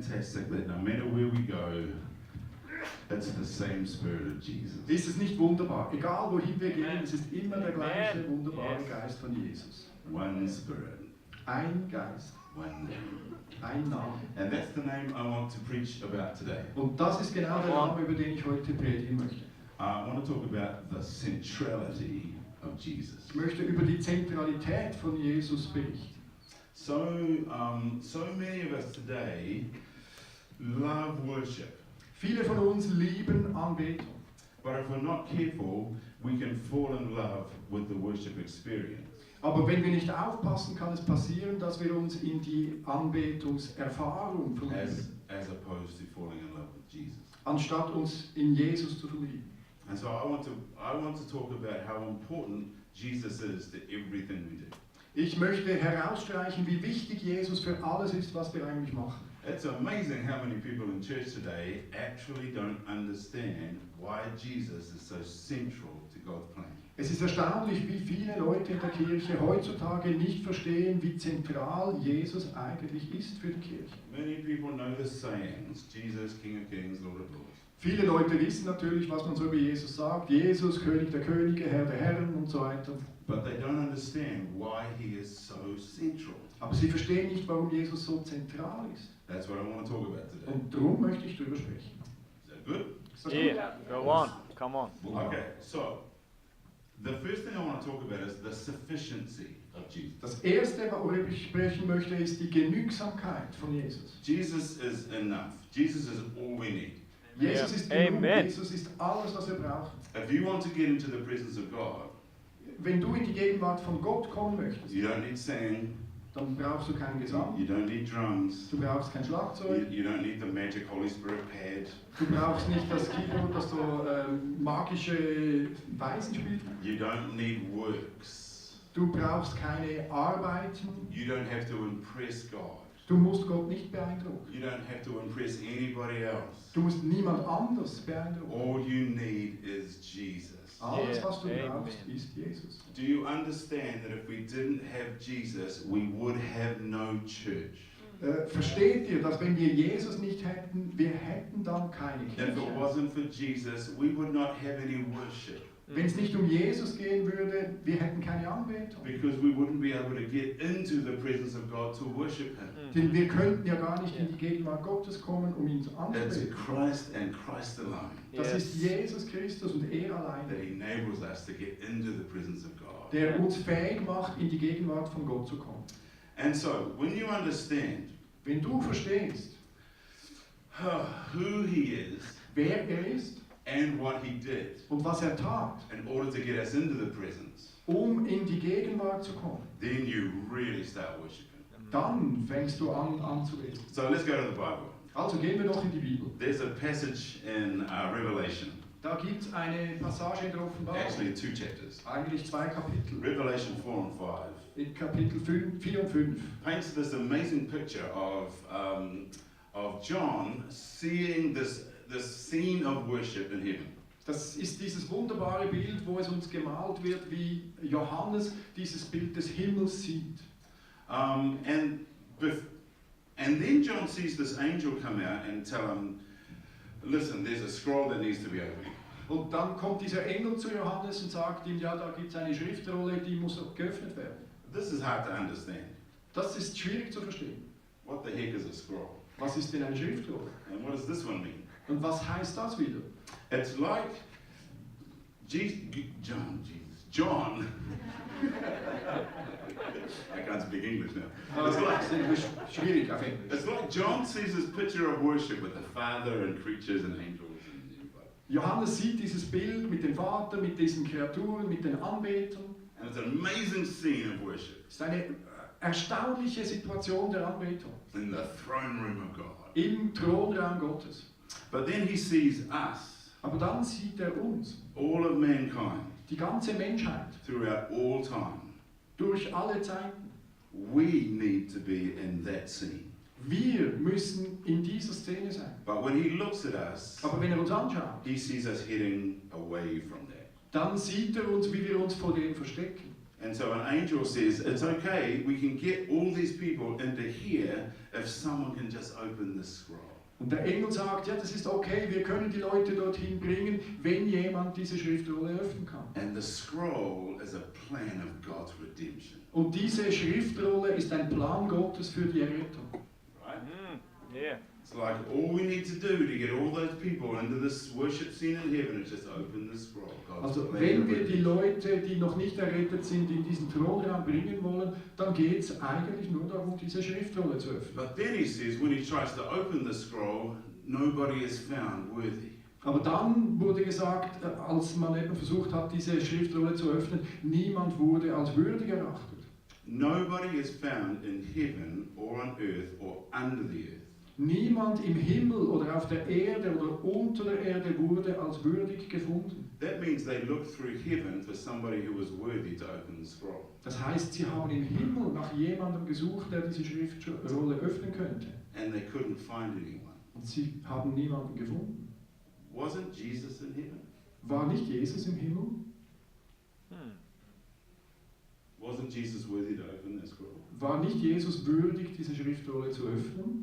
fantastic that no matter where we go, it's the same Spirit of Jesus. Ist es nicht wunderbar? Egal wohin wir gehen, es ist immer der gleiche wunderbare Geist von Jesus. One Spirit, Ein Geist, one name. ein Name. And that's the name I want to preach about today. Und das ist genau der Name, über den ich heute predigen möchte. I want to talk about the centrality of Jesus. Ich möchte über die Zentralität von Jesus berichten. So many of us today love worship. Viele von uns lieben Anbetung. But if we're not careful, we can fall in love with the worship experience. Aber wenn wir nicht aufpassen, kann es passieren, dass wir uns in die Anbetungserfahrung verlieben, As opposed to falling in love with Jesus. anstatt uns in Jesus zu verlieben. And so I want to talk about how important Jesus is to everything we do. Ich möchte herausstreichen, wie wichtig Jesus für alles ist, was wir eigentlich machen. It's amazing how many people in church today actually don't understand why Jesus is so central to God's plan. Es ist erstaunlich, wie viele Leute in der Kirche heutzutage nicht verstehen, wie zentral Jesus eigentlich ist für die Kirche. Many people know the sayings, Jesus, King of Kings, Lord of Lords. Viele Leute wissen natürlich, was man so über Jesus sagt. Jesus, König der Könige, Herr der Herren und so weiter. But they don't understand why he is so central. Aber sie verstehen nicht, warum Jesus so zentral ist. That's what I want to talk about today. Und darum möchte ich darüber sprechen. Is that good? Ist das gut? Yeah, go on, come on. Okay, so the first thing I want to talk about is the sufficiency of Jesus. Das Erste, worüber ich sprechen möchte, ist die Genügsamkeit von Jesus. Jesus is enough. Jesus is all we need. Jesus ist genug, Amen. Jesus ist alles, was wir brauchen. If you want to get into the presence of God, Wenn du in die Gegenwart von Gott kommen möchtest, you don't need singing, dann brauchst du keinen Gesang, you don't need drums, du brauchst kein you, Schlagzeug, you don't need the magic Holy Spirit pad, du brauchst nicht das Keyboard, das so magische Weisen spielt, you don't need works, du brauchst keine Arbeiten, you don't have to impress God, du musst Gott nicht beeindrucken, you don't have to impress anybody else. du musst niemand anders beeindrucken. All you need is Jesus. Alles, was du Yeah, brauchst, amen. ist Jesus. Do you understand that if we didn't have Jesus, we would have no church? Versteht ihr, dass wenn wir Jesus nicht hätten, wir hätten dann keine If Kirche? it wasn't for Jesus, we would not have any worship Wenn es nicht um Jesus gehen würde, wir hätten keine Anbetung. because we wouldn't be able to get into the presence of God to worship Him. Denn wir könnten ja gar nicht in die Gegenwart Gottes kommen, um ihn It's anzubeten. Christ and Christ alone Das ist Jesus Christus und er that alleine, enables us to get into the presence of God. der uns fähig macht, in die Gegenwart von Gott zu kommen. And so, when you understand Wenn du verstehst, who He is wer er ist and what He did und was er tat, in order to get us into the presence, um in die Gegenwart zu kommen, then you really start worshiping. dann fängst du an anzubeten. So let's go to the Bible. Also gehen wir doch in die Bibel. There's a passage in Revelation, Da gibt es eine Passage in der Offenbarung, actually 2 chapters. eigentlich 2 Kapitel. Revelation 4 and 5 In Kapitel 4 und 5. paints this amazing picture of John seeing this scene of worship in heaven. Das ist dieses wunderbare Bild, wo es uns gemalt wird, wie Johannes dieses Bild des Himmels sieht. And then John sees this angel come out and tell him, listen, there's a scroll that needs to be opened. Und dann kommt dieser Engel zu Johannes und sagt ihm, ja, da gibt es eine Schriftrolle, die muss geöffnet werden. This is hard to understand. Das ist schwierig zu verstehen. What the heck is a scroll? Was ist denn eine Schriftrolle? And what does this one mean? Und was heißt das wieder? It's like John. I can't speak English now. It's like, Das ist schwierig auf Englisch. it's like John sees this picture of worship with the Father and creatures and angels and everybody. Johannes sieht dieses Bild mit dem Vater, mit diesen Kreaturen, mit den Anbetern. And it's an amazing scene of worship Es ist eine erstaunliche Situation der Anbetung in the throne room of God. im Thronraum Gottes. But then he sees us, Aber dann sieht er uns, all of mankind, die ganze Menschheit, throughout all time. durch alle Zeiten. We need to be in that scene. Wir müssen in dieser Szene sein. But when he looks at us, Aber wenn er uns anschaut, he sees us heading away from that. dann sieht er uns, wie wir uns vor dem verstecken. And so an angel says, it's okay, we can get all these people into here if someone can just open this scroll. Und der Engel sagt, ja, das ist okay, wir können die Leute dorthin bringen, wenn jemand diese Schriftrolle öffnen kann. And the scroll is a plan of God's redemption. Und diese Schriftrolle ist ein Plan Gottes für die Errettung. Right? Yeah. It's like all we need to do to get all those people into this worship scene in heaven is just open the scroll. God's Also plan wenn of wir die redemption. Leute, die noch nicht errettet sind, in diesen Thronraum bringen wollen, dann geht es eigentlich nur darum, diese Schriftrolle zu öffnen. But then he says, when he tries to open the scroll, nobody is found worthy. Aber dann wurde gesagt, als man eben versucht hat, diese Schriftrolle zu öffnen, niemand wurde als würdig erachtet. Nobody is found in heaven or on earth or under the earth. Niemand im Himmel oder auf der Erde oder unter der Erde wurde als würdig gefunden. That means they looked through heaven for somebody who was worthy to open the scroll. Das heißt, sie haben im Himmel nach jemandem gesucht, der diese Schriftrolle öffnen könnte. And they couldn't find anyone. Und sie haben niemanden gefunden. Wasn't Jesus in heaven? War nicht Jesus im Himmel? Wasn't Jesus worthy to open that scroll? War nicht Jesus würdig, diese Schriftrolle zu öffnen?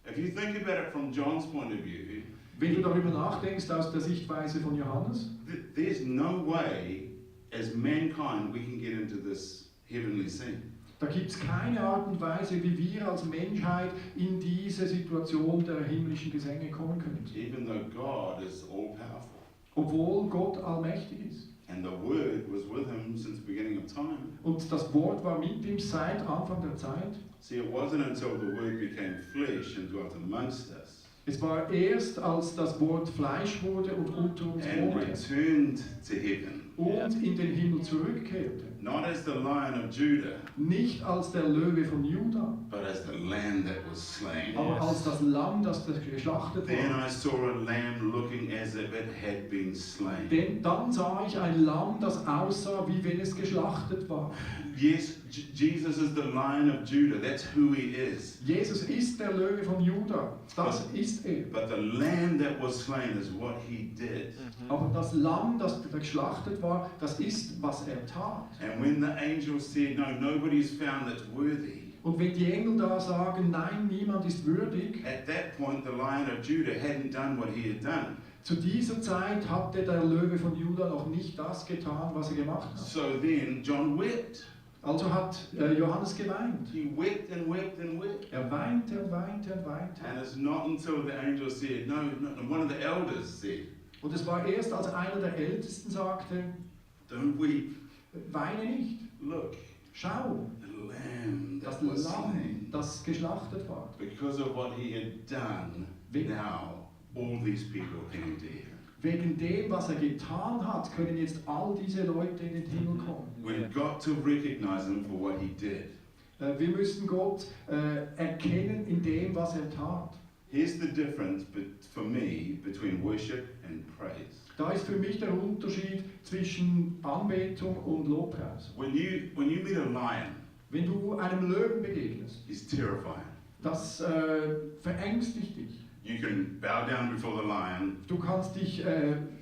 If you think about it from John's point of view, Wenn du darüber nachdenkst aus der Sichtweise von Johannes, there's no way as mankind we can get into this heavenly scene. da gibt es keine Art und Weise, wie wir als Menschheit in diese Situation der himmlischen Gesänge kommen können. Even though God is all powerful. Obwohl Gott allmächtig ist. And the Word was with him since the beginning of time. Und das Wort war mit ihm seit Anfang der Zeit. See, it wasn't until the Word became flesh and dwelt amongst us Es war erst, als das Wort Fleisch wurde und unter uns and wohnte returned to heaven, und in den Himmel zurückkehrte. not as the Lion of Judah, Nicht als der Löwe von Juda, but as the Lamb that was slain. aber als das Lamm, das geschlachtet Then war. I saw a lamb looking as if it had been slain. Denn dann sah ich ein Lamm, das aussah, wie wenn es geschlachtet war. Yes, Jesus is the Lion of Judah. That's who he is. Jesus ist der Löwe von Juda. Das ist er. But the lamb that was slain is what he did. Aber das Lamm, das geschlachtet war, das ist, was er tat. And when the angel said, no, nobody's found that's worthy, Und wenn die Engel da sagen, nein, niemand ist würdig, at that point the Lion of Judah hadn't done what he had done. zu dieser Zeit hatte der Löwe von Juda noch nicht das getan, was er gemacht hat. So then John wept. Also hat Johannes geweint. He wept and wept and wept. Er weinte und weinte und weinte. And it's not until the angel said, no, one of the elders said, Und es war erst, als einer der Ältesten sagte, don't weep. weine nicht, Look, schau, the lamb das that was Lamm, slain. das geschlachtet war. Because of what he had done, now all these people came into heaven. Wegen dem, was er getan hat, können jetzt all diese Leute in den Himmel kommen. We've got to recognize him for what he did. Wir müssen Gott erkennen in dem, was er tat. Here's the difference for me between worship and praise. Da ist für mich der Unterschied zwischen Anbetung und Lobpreis. When you meet a lion, Wenn du einem Löwen begegnest, he's terrifying. das verängstigt dich. You can bow down before the lion. Du kannst dich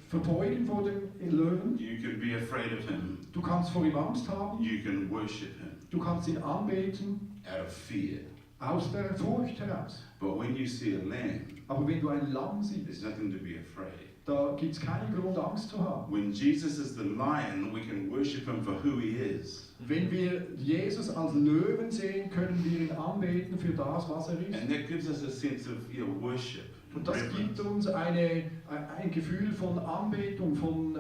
verbeugen vor dem Löwen. You can be afraid of him. Du kannst vor ihm Angst haben. You can worship him Du kannst ihn anbeten out of fear. aus der Furcht heraus. But when you see a lamb, Aber wenn du ein Lamm siehst, there's nothing to be afraid. da gibt es keinen Grund, Angst zu haben. When Jesus is the lion, we can worship him for who he is. Wenn wir Jesus als Löwen sehen, können wir ihn anbeten für das, was er ist. And that gives us a sense of worship. Und das reverence. gibt uns ein Gefühl von Anbetung, von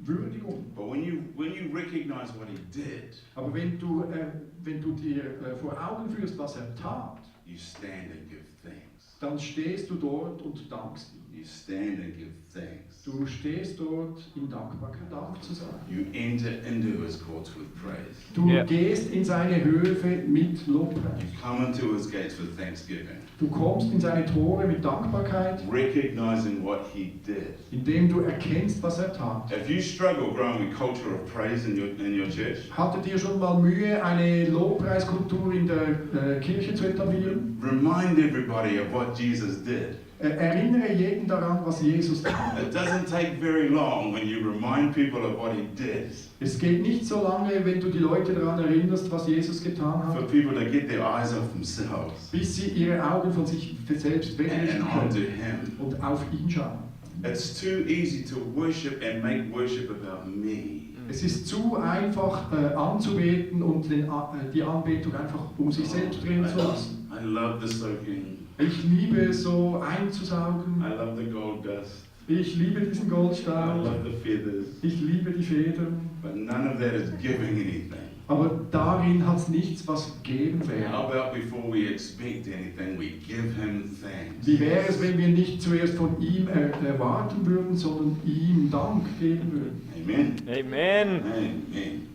Würdigung. But when you recognize what he did, Aber wenn du dir vor Augen führst, was er tat, you stand and give thanks. dann stehst du dort und dankst ihm. You stand and give thanks. Du stehst dort in Dankbarkeit, Dank zu sagen. You enter into his courts with praise. Du Ja. gehst in seine Höfe mit Lobpreis. You come into his gates with thanksgiving, Du kommst in seine Tore mit Dankbarkeit, recognizing what he did. indem du erkennst, was er tat. If you struggle growing a culture of praise in your church, Hattet ihr schon mal Mühe, eine Lobpreiskultur in der Kirche zu etablieren? remind everybody of what Jesus did. erinnere jeden daran, was Jesus tat. It doesn't take very long when you remind people of what he did Es geht nicht so lange, wenn du die Leute daran erinnerst, was Jesus getan for hat, people to get their eyes off themselves bis sie ihre Augen von sich selbst wegrichten and onto können him. und auf ihn schauen. It's too easy to worship and make worship about me. Es ist zu einfach anzubeten und die Anbetung einfach sich selbst drehen zu lassen. I love the soaking. Ich liebe es so einzusaugen. I love the gold dust. Ich liebe diesen I Goldstaub. love the feathers. Ich liebe die Federn. But none of that is giving anything. Aber darin hat es nichts, was geben How wäre. about before we expect anything, we give him thanks? Wie wäre es, wenn wir nicht zuerst von ihm erwarten würden, sondern ihm Dank geben würden? Amen. Amen. Amen.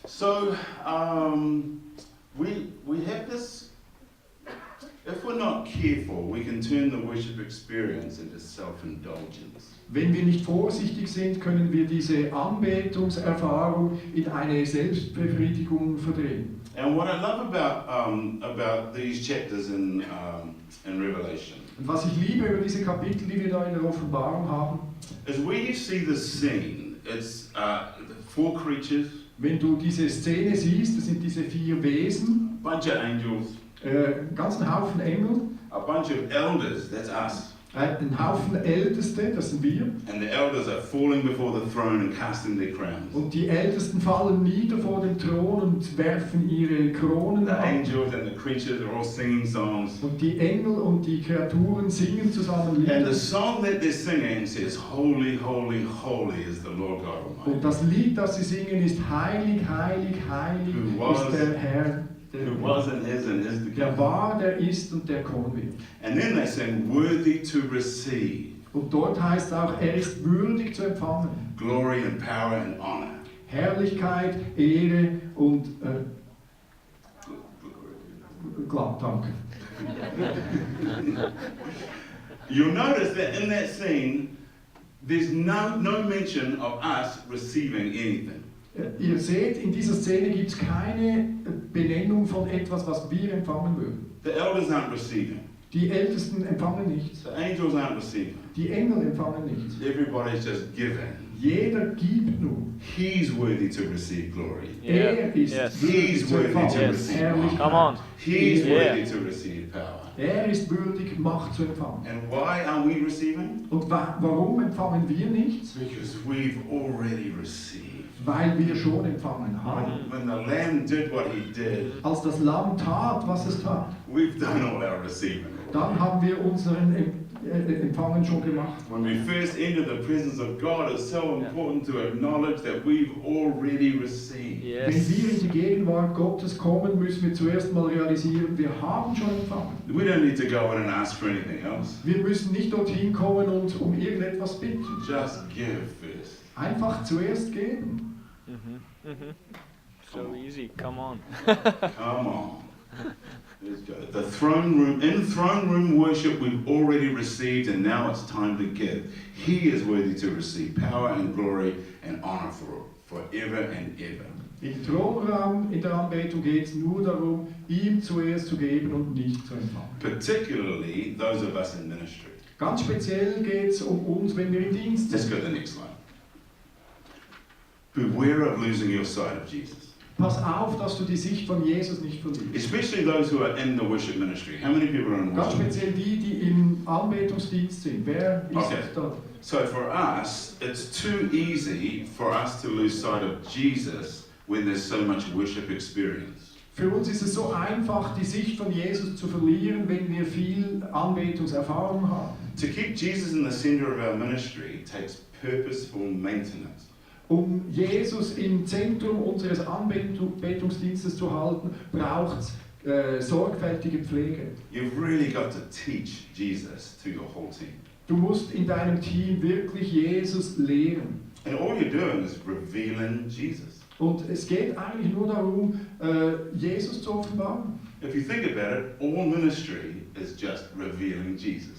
So, we have this. If we're not careful, we can turn the worship experience into self-indulgence. Wenn wir nicht vorsichtig sind, können wir diese Anbetungserfahrung in eine Selbstbefriedigung verdrehen. And what I love about these chapters in Revelation Und was ich liebe über diese Kapitel, die wir da in der Offenbarung haben, is where you see this scene. It's the four creatures, wenn du diese Szene siehst, das sind diese 4 Wesen, a bunch of angels, einen ganzen Haufen Engel, a bunch of elders, that's us. einen Haufen Älteste, das sind wir, And the elders are falling before the throne and casting their crowns. und die Ältesten fallen nieder vor dem Thron und werfen ihre Kronen The ab. angels and the creatures are all singing songs. Und die Engel und die Kreaturen singen zusammen And Lieder. the song that they're singing says, Holy, holy, holy is the Lord God Und Almighty, das Lied, das sie singen, ist Heilig, heilig, heilig ist der Herr, who was and is to der come. war, der ist und der kommen wird. And then they sing, worthy to receive Und dort heißt auch, er ist würdig zu empfangen. glory and power and honor. Herrlichkeit, Ehre und Danke. You'll notice that in that scene, there's no mention of us receiving anything. Ihr seht, in dieser Szene gibt es keine Benennung von etwas, was wir empfangen würden. The elders aren't receiving. Die Ältesten empfangen nichts. The angels aren't receiving. Die Engel empfangen nichts. Everybody's just giving. Jeder gibt nur. He's worthy to receive glory. Er ist Yes. würdig He's zu worthy to empfangen. receive Herrlichkeit. Come on. He's Yeah. worthy to receive power. Er ist würdig, Macht zu empfangen. And why aren't we receiving? Und warum empfangen wir nichts? Because we've already received. Weil wir schon empfangen haben. When the Lamb did what he did, Als das Lamm tat, was es tat, we've done all our receiving. dann haben wir unseren Empfangen schon gemacht. When we first enter the presence of God, it's so important to acknowledge that we've already received. Wenn Yes. wir in die Gegenwart Gottes kommen, müssen wir zuerst mal realisieren, wir haben schon empfangen. We don't need to go in and ask for anything else. Wir müssen nicht dorthin kommen und um irgendetwas bitten. Just give first. Einfach zuerst geben. So easy. Come on. Come on. Let's go. The throne room, in throne room worship, we've already received, and now it's time to give. He is worthy to receive power and glory and honor forever and ever. Im Thronraum, in der Anbetung geht es nur darum, ihm zuerst zu geben und nicht zu empfangen. Particularly those of us in ministry. Ganz speziell geht es um uns, wenn wir im Dienst Let's sind. go to the next slide. Beware of losing your sight of Jesus. Pass auf, dass du die Sicht von Jesus nicht verlierst. Especially those who are in the worship ministry. How many people are in Ganz worship? speziell die, die im Anbetungsdienst sind. Wer ist Okay. da? So for us, it's too easy for us to lose sight of Jesus when there's so much worship experience. Für uns ist es so einfach, die Sicht von Jesus zu verlieren, wenn wir viel Anbetungserfahrung haben. To keep Jesus in the center of our ministry takes purposeful maintenance. Um Jesus im Zentrum unseres Anbetungsdienstes zu halten, braucht es sorgfältige Pflege. You've really got to teach Jesus to your whole team. Du musst in deinem Team wirklich Jesus lehren. And all you're doing is revealing Jesus. Und es geht eigentlich nur darum, Jesus zu offenbaren. If you think about it, all ministry is just revealing Jesus.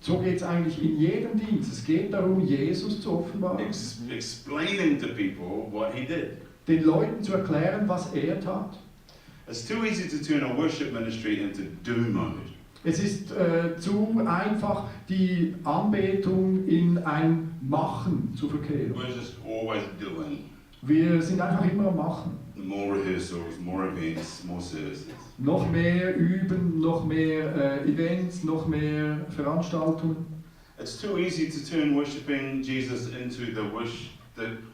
So geht es eigentlich in jedem Dienst. Es geht darum, Jesus zu offenbaren. Explaining to people what he did. Den Leuten zu erklären, was er tat. It's too easy to turn a worship ministry into do mode. Es ist zu einfach, die Anbetung in ein Machen zu verkehren. We're just always doing. Wir sind einfach immer am Machen. More rehearsals, more events, more services. Noch mehr üben, noch mehr Events, noch mehr Veranstaltungen. It's too easy to turn worshiping Jesus into the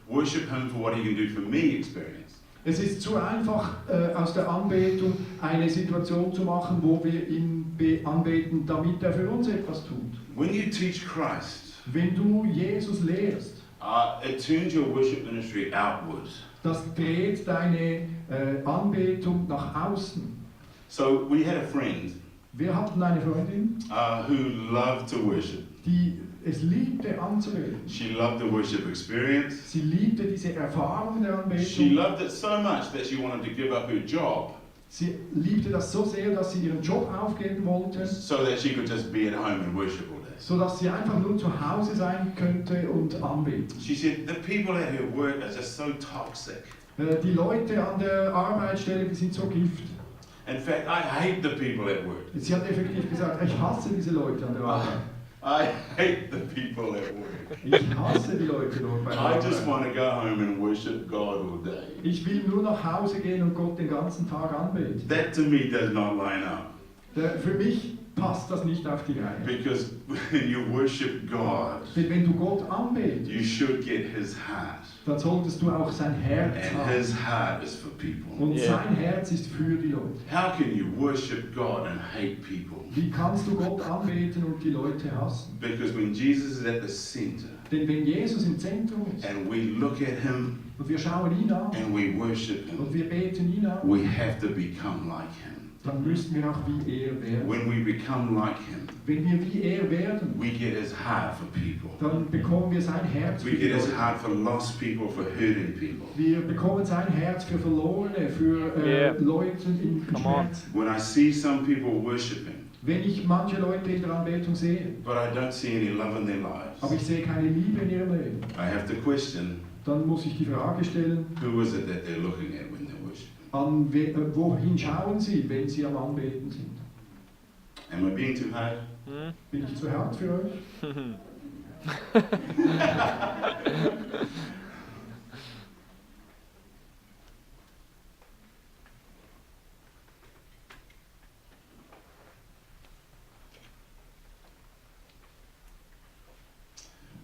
worship Him for what He can do for me experience. Es ist zu einfach, aus der Anbetung eine Situation zu machen, wo wir ihn anbeten, damit er für uns etwas tut. When you teach Christ, Wenn du Jesus lehrst, it turns your worship ministry outward. das dreht deine Anbetung nach außen. So we had a friend Wir hatten eine Freundin, who loved to worship. die es liebte anzubeten. She loved the worship experience. Sie liebte diese Erfahrung der She Anbetung. loved it so much that she wanted to give up her job Sie liebte das so sehr, dass sie ihren Job aufgeben wollte, so that she could just be at home and worship all day. sodass sie einfach nur zu Hause sein könnte und anbeten. She said, the people at her work are just so toxic. Die Leute an der Arbeitsstelle, die sind so Gift. In fact, I hate the people at work. Sie hat effektiv gesagt, ich hasse diese Leute an der Arbeit. I hate the people at work. Ich hasse die Leute dort bei der I just Arbeit. want to go home and worship God all day. Ich will nur nach Hause gehen und Gott den ganzen Tag anbeten. That to me does not line up. Für mich passt das nicht auf die Reihe. Because when you worship God, Denn wenn du Gott anbetest, you should get His heart. dann solltest du auch sein Herz And haben. His heart is for people. Und Yeah. sein Herz ist für die Leute. How can you worship God and hate people? Wie kannst du Gott anbeten und die Leute hassen? Because when Jesus is at the center Denn wenn Jesus im Zentrum ist and we look at Him und wir schauen ihn an and we worship und Him, wir beten ihn an, we have to become like Him. dann müssen wir auch wie er werden. When we become like Him, Wenn wir wie er werden, we get His heart for people. dann bekommen wir sein Herz für We die get His Leute. heart for lost people, for hurting people. Wir bekommen sein Herz für Verlorene, für Yeah. Leute in Come on. Schmerzen. When I see some people worshiping, Wenn ich manche Leute in der Anbetung sehe, but I don't see any love in their aber lives, ich sehe keine Liebe in ihrem Leben, I have to question, dann muss ich die Frage stellen, who is it that they're looking at when they're worshiping? wohin schauen sie, wenn sie am Anbeten sind? Am I being too hard? Hmm? Bin ich zu hart für euch?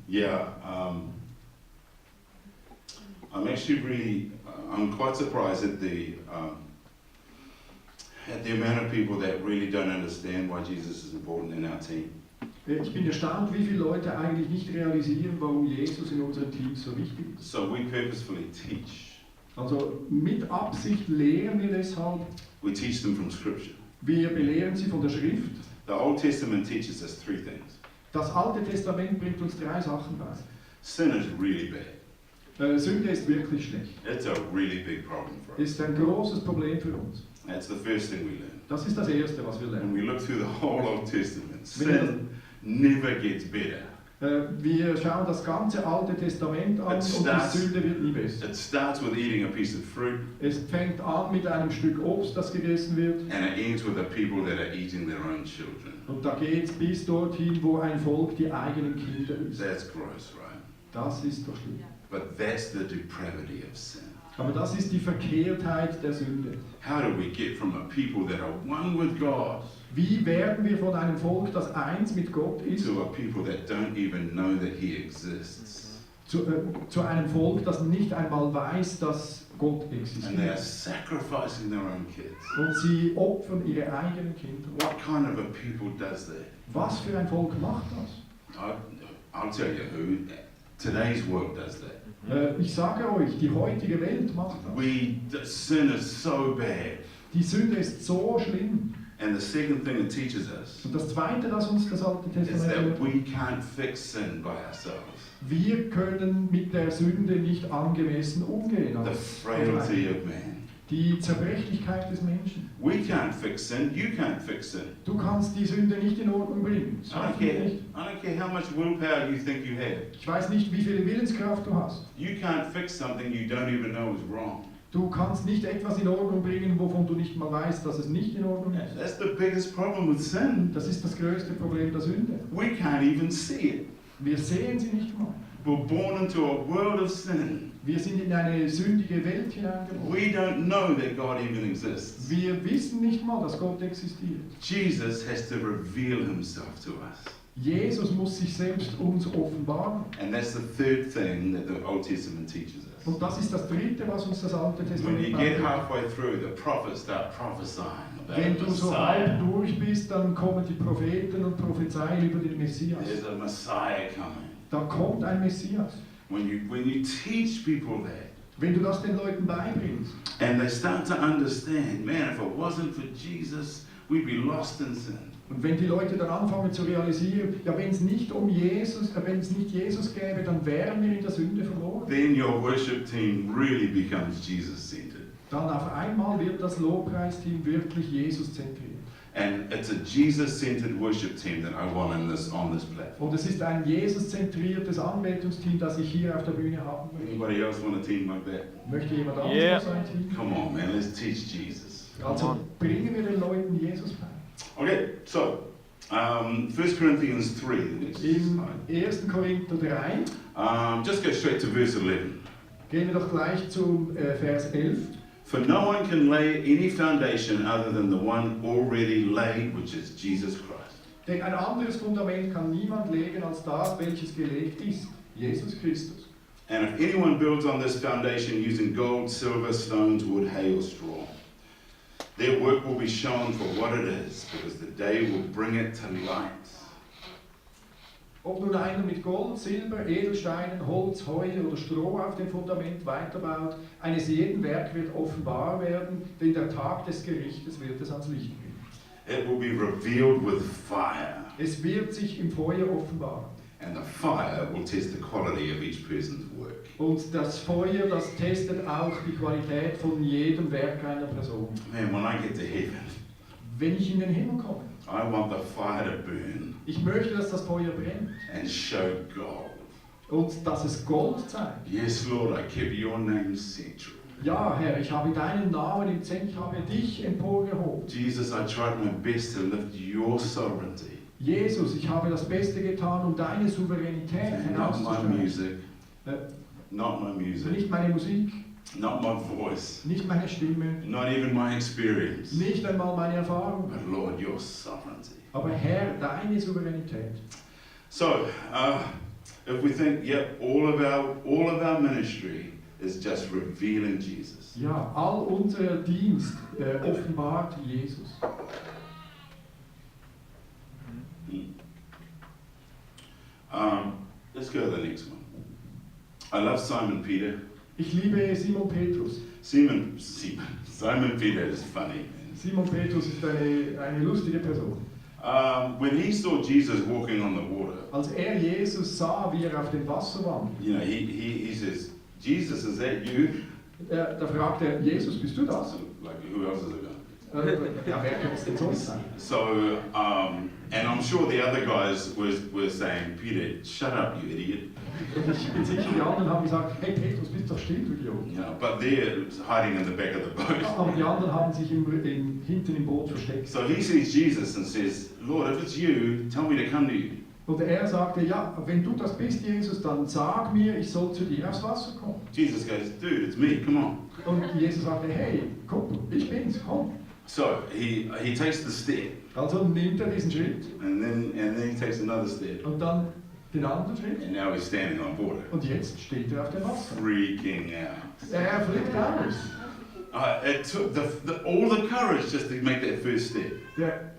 Yeah, I'm actually really, I'm quite surprised at the amount of people that really don't understand why Jesus is important in our team. Ich bin erstaunt, wie viele Leute eigentlich nicht realisieren, warum Jesus in unseren Teams so wichtig ist. So we purposefully teach. Also mit Absicht lehren wir deshalb. We teach them from Scripture. Wir belehren sie von der Schrift. The Old Testament teaches us three things. Das Alte Testament bringt uns 3 Sachen bei. Sin is really bad. Sünde ist wirklich schlecht. It's a really big problem for us. Ist ein großes Problem für uns. That's the first thing we learn. Das ist das Erste, was wir When lernen. we look through the whole Old Testament, sin never gets better. Wir schauen das ganze Alte Testament an und die Sünde wird nie besser. It starts with eating a piece of fruit Es fängt an mit einem Stück Obst, das gegessen wird. and it ends with the people that are eating their own children. Und da geht es bis dorthin, wo ein Volk die eigenen Kinder isst. That's gross, right? Das ist doch schlimm. But that's the depravity of sin. Aber das ist die Verkehrtheit der Sünde. How do we get from a people that are one with God Wie werden wir von einem Volk, das eins mit Gott ist, to a people that don't even know that He exists? zu einem Volk, das nicht einmal weiß, dass Gott And they are existiert? sacrificing their own kids. Und sie opfern ihre eigenen Kinder. What kind of a people does that? Was für ein Volk macht das? I'll tell you who. Today's world does that. Ich sage euch, die heutige Welt macht das. Sin is so bad. Die Sünde ist so schlimm. And the second thing it teaches us Und das Zweite, das uns das Alte is Testament that lehrt, we can't fix sin by ourselves. wir können mit der Sünde nicht angemessen umgehen. The frailty of man. Die Zerbrechlichkeit des Menschen. We can't fix sin. You can't fix sin. Du kannst die Sünde nicht in Ordnung bringen. I So don't viel care. nicht. I don't care how much willpower you think you have. Ich weiß nicht, wie viel Willenskraft du hast. You can't fix something you don't even know is wrong. Du kannst nicht etwas in Ordnung bringen, wovon du nicht mal weißt, dass es nicht in Ordnung ist. That's the biggest problem with sin. Das ist das größte Problem der Sünde. We can't even see it. Wir sehen sie nicht mal. We're born into a world of sin. Wir sind in eine sündige Welt hineingeboren. We don't know that God even exists. Wir wissen nicht mal, dass Gott existiert. Jesus has to reveal himself to us. Jesus muss sich selbst uns offenbaren. And that's the third thing that the Old Testament teaches us. Und das ist das Dritte, was uns das Alte When Testament you get beibringt. halfway through, the prophets start prophesying about Wenn the du so Messiah. halb durch bist, dann kommen die Propheten und prophezeien über den Messias. There's a Messiah coming. Da kommt ein Messias. When you teach people that, Wenn du das den Leuten beibringst and they start to understand, man, if it wasn't for Jesus, we'd be lost in sin. und wenn die Leute dann anfangen zu realisieren, ja, wenn es nicht Jesus gäbe, dann wären wir in der Sünde verloren. Then your worship team really becomes Jesus-centered. Dann auf einmal wird das Lobpreisteam wirklich Jesus zentriert. And it's a Jesus-centered worship team that I want on this platform. Und es ist ein Jesus-zentriertes Anbetungsteam, das ich hier auf der Bühne haben möchte. Anybody else want a team like that? Möchte jemand anderes Yeah. so ein Team? Come on, man, let's teach Jesus. Also bringen wir den Leuten Jesus bei. Okay, so 1 Corinthians 3, the next Im slide. 1. Korinther 3 Just go straight to verse 11. gehen wir doch gleich zum Vers 11. For no one can lay any foundation other than the one already laid, which is Jesus Christ. Denn ein anderes Fundament kann niemand legen als das, welches gelegt ist, Jesus Christus. And if anyone builds on this foundation using gold, silver, stones, wood, hay, or straw, their work will be shown for what it is, because the day will bring it to light. Ob nun einer mit Gold, Silber, Edelsteinen, Holz, Heu oder Stroh auf dem Fundament weiterbaut, eines jeden Werk wird offenbar werden, denn der Tag des Gerichtes wird es ans Licht bringen. It will be revealed with fire, Es wird sich im Feuer offenbaren. and the fire will test the quality of each person's work. Und das Feuer, das testet auch die Qualität von jedem Werk einer Person. Man, when I get to heaven, Wenn ich in den Himmel komme, I want the fire to burn ich möchte, dass das Feuer brennt and show gold. und dass es Gold zeigt. Yes, Lord, I keep your name central. Ja, Herr, ich habe deinen Namen im Zentrum, habe dich emporgehoben. Jesus, I tried my best to lift your sovereignty, Jesus, ich habe das Beste getan, um deine Souveränität not my herauszustellen. music, Äh, not my music, Nicht meine Musik, not my voice, nicht meine Stimme, not even my experience, nicht einmal meine Erfahrung, but Lord, your sovereignty. aber Herr, deine Souveränität. So, if we think, yep, all of our ministry is just revealing Jesus. Ja, all unser Dienst offenbart Jesus. Let's go to the next one. I love Simon Peter. Ich liebe Simon Petrus. Simon Peter is funny. Simon Petrus ist eine lustige Person. When he saw Jesus walking on the water, Als Jesus sah, wie auf dem Wasser wandelt, you know, he says, Jesus, is that you? da fragt Jesus, bist du das? So, like, who else is it going to be? Ja, wer kann es denn sonst sein? So, and I'm sure the other guys were saying, Peter, shut up, you idiot. Und ich bin sicher, die anderen haben gesagt, hey Petrus, bist doch still, du Idiot. You know, but they're hiding in the back of the boat. Aber die anderen haben sich hinten im Boot versteckt. So he sees Jesus and says, Lord, if it's you, tell me to come to you. Und sagte, ja, wenn du das bist, Jesus, dann sag mir, ich soll zu dir aufs Wasser kommen. Jesus goes, dude, it's me, come on. Und Jesus sagte, hey, komm, ich bin's, komm. So he takes the step, Also nimmt diesen Schritt and then he takes another step, und dann den anderen Schritt. and now he's standing on water, Und jetzt steht auf dem Wasser. freaking out. Flippt aus. It took all the courage just to make that first step,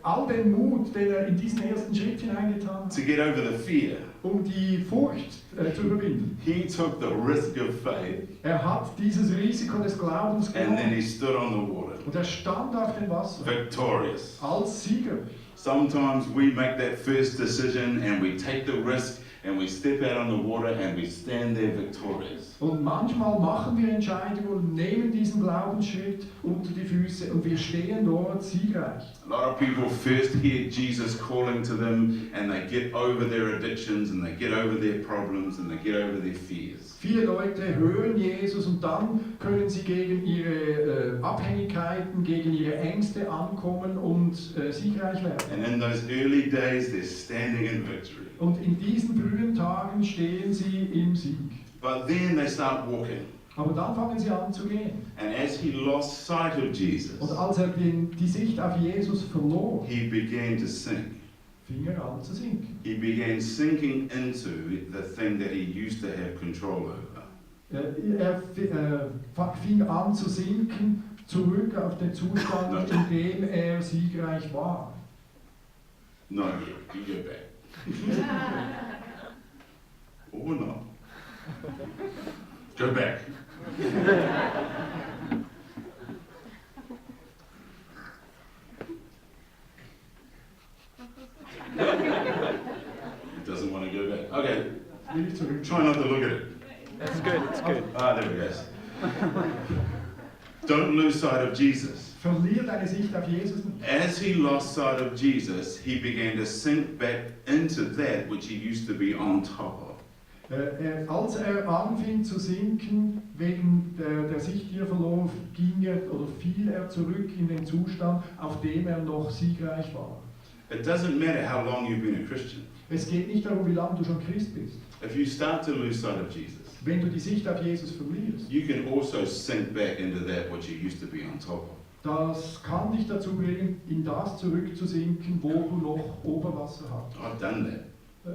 All den Mut, den in diesen ersten Schritt hineingetan hat, to get over the fear. die Furcht zu überwinden. He took the risk of faith, Hat dieses Risiko des Glaubens and then genommen he stood on the water, und stand auf dem Wasser victorious. als Sieger. Sometimes we make that first decision and we take the risk and we step out on the water and we stand there victorious. Und manchmal machen wir Entscheidungen und nehmen diesen Glaubensschritt unter die Füße und wir stehen dort siegreich. A lot of people first hear Jesus calling to them and they get over their addictions and they get over their problems and they get over their fears. Viele Leute hören Jesus und dann können sie gegen ihre Abhängigkeiten, gegen ihre Ängste ankommen und siegreich werden. And in those early days, they're standing in victory. Und in diesen frühen Tagen stehen sie im Sieg. But then they start walking. Aber dann fangen sie an zu gehen. And as he lost sight of Und Jesus, als er die Sicht auf Jesus verlor, he began to sink. fing er an zu sinken. He began sinking into the thing that he used to have control over. Er fing an zu sinken, zurück auf den Zustand, in dem er siegreich war. No, you go back. Or not. Go back. It doesn't want to go back. Okay, Will ich zurück. try not to look at it. It's good, it's good. Ah, there we go. Don't lose sight of Jesus. Verlier deine Sicht auf Jesus nicht. As he lost sight of Jesus, he began to sink back into that which he used to be on top of. Als er anfing zu sinken, wegen der Sicht, die er verlor, fiel er zurück in den Zustand, auf dem er noch siegreich war. It doesn't matter how long you've been a Christian. Es geht nicht darum, wie lange du schon Christ bist. If you start to lose sight of Jesus, Wenn du die Sicht auf Jesus verlierst, you can also sink back into that which you used to be on top of. das kann dich dazu bringen, in das zurückzusinken, wo du noch Oberwasser hast. I've done that.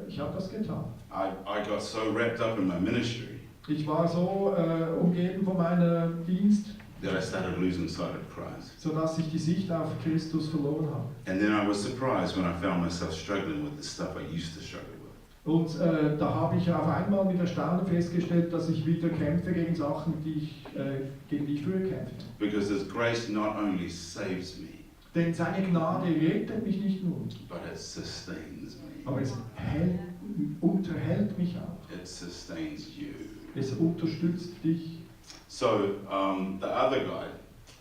Ich habe das getan. I got so wrapped up in my ministry Ich war so umgeben von meinem Dienst, that I started losing sight of Christ. sodass ich die Sicht auf Christus verloren habe. And then I was surprised when I found myself struggling with the stuff I used to struggle with. Und da habe ich auf einmal mit Erstaunen festgestellt, dass ich wieder kämpfe gegen Sachen, gegen die ich früher kämpfte. Because His grace not only saves me, Denn seine Gnade rettet mich nicht nur, but it sustains me. aber es unterhält mich auch. It sustains you. Es unterstützt dich. So the other guy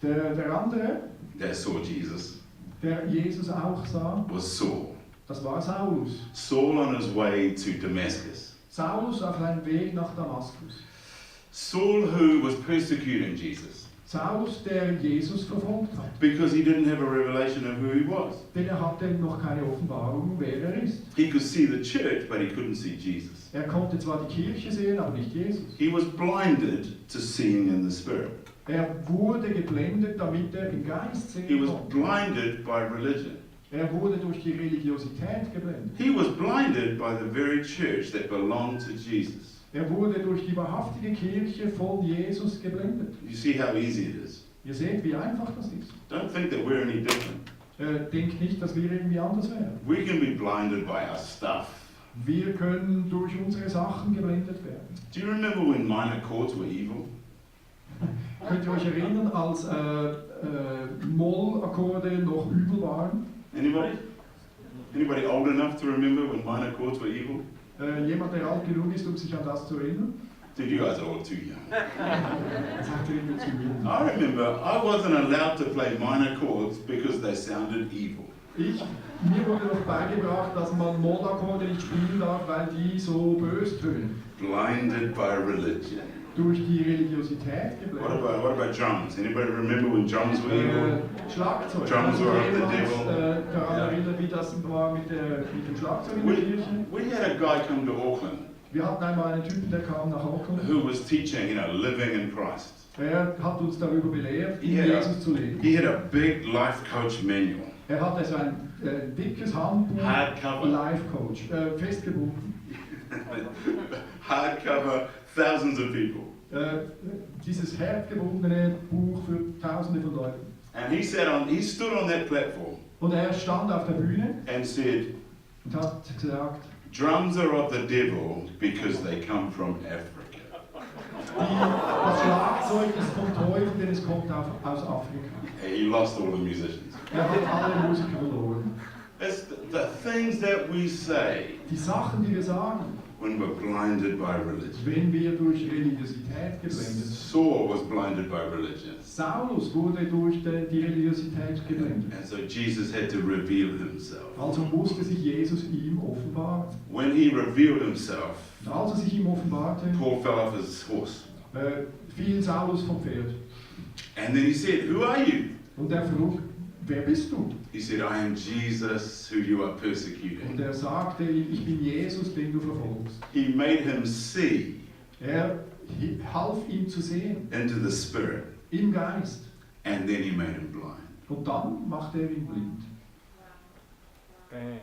Der andere, that saw Jesus der Jesus auch sah, was Saul. das war Saulus. Saul on his way to Damascus. Saulus auf seinem Weg nach Damaskus. Saul who was persecuting Jesus Saulus, der Jesus verfolgt hat. because he didn't have a revelation of who he was. Denn er hatte noch keine Offenbarung, wer er ist. He could see the church, but he couldn't see Jesus. Er konnte zwar die Kirche sehen, aber nicht Jesus. He was blinded to seeing in the Spirit. Er wurde geblendet, damit er im Geist He sehen was konnte. blinded by religion. Er wurde durch die Religiosität geblendet. He was blinded by the very church that belonged to Jesus. Er wurde durch die wahrhaftige Kirche von Jesus geblendet. You see how easy it is. Ihr seht, wie einfach das ist. Don't think that we're any different. Denkt nicht, dass wir irgendwie anders wären. We can be blinded by our stuff. Wir können durch unsere Sachen geblendet werden. Do you remember when minor chords were evil? Könnt ihr euch erinnern, als Mollakkorde noch übel waren? Anybody? Anybody old enough to remember when minor chords were evil? Jemand, der alt genug ist, um sich an das zu erinnern? Dude, you guys are all too young. Sagt er immer zu mir. I remember I wasn't allowed to play minor chords because they sounded evil. Mir wurde noch beigebracht, dass man Mollakkorde nicht spielen darf, weil die so bös tönen. Blinded by religion. Durch die Religiosität What geblendet. about drums? Anybody remember when drums were evil? Schlagzeug. Drums were of the Jemand, devil. daran Ja. erinnert, wie das war mit dem Schlagzeug in der Kirche. We had a guy come to Auckland Wir hatten einmal einen Typen, der kam nach Auckland. who was teaching, living in Christ. Er hat uns darüber belehrt, in Ja. Jesus zu leben. He had a big life coach manual, Er hatte so ein dickes Handbuch, hardcover, Life Coach, festgebunden. hardcover, thousands of people. Dieses hartgebundene Buch für Tausende von Leuten. And he stood on that platform Und er stand auf der Bühne and said, und hat gesagt, drums are of the devil because they come from Africa. das Schlagzeug ist vom Teufel, denn es kommt aus Afrika. And he lost all the musicians. Er hat alle Musiker verloren. It's the things that we say Die Sachen, die wir sagen, when we're blinded by religion. wenn wir durch Religiosität geblendet sind. Saul was blinded by religion. Saulus wurde durch die Religiosität geblendet. And so Jesus had to reveal himself. Also musste sich Jesus ihm offenbaren. When he revealed himself, Und als er sich ihm offenbarte, Paul fell off his horse. fiel Saulus vom Pferd. And then he said, "Who are you?" Und er frug, wer bist du? He said, "I am Jesus who you are Und persecuting." er sagte ihm, ich bin Jesus, den du verfolgst. He made him see Er half ihm zu sehen, into the Spirit, im Geist. and then he made him blind. Und dann machte er ihn blind. Bam.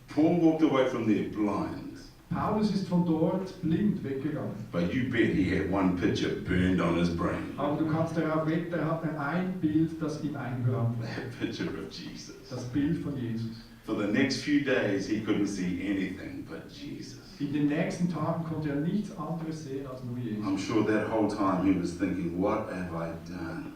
Paul walked away from there blind, Paulus ist von dort blind weggegangen. but you bet he had one picture burned on his brain. Aber du kannst darauf wetten, er hatte ein Bild, das ihm eingebrannt war. That picture of Jesus. Das Bild von Jesus. For the next few days, he couldn't see anything but Jesus. In den nächsten Tagen konnte er nichts anderes sehen als nur Jesus. I'm sure that whole time he was thinking, what have I done?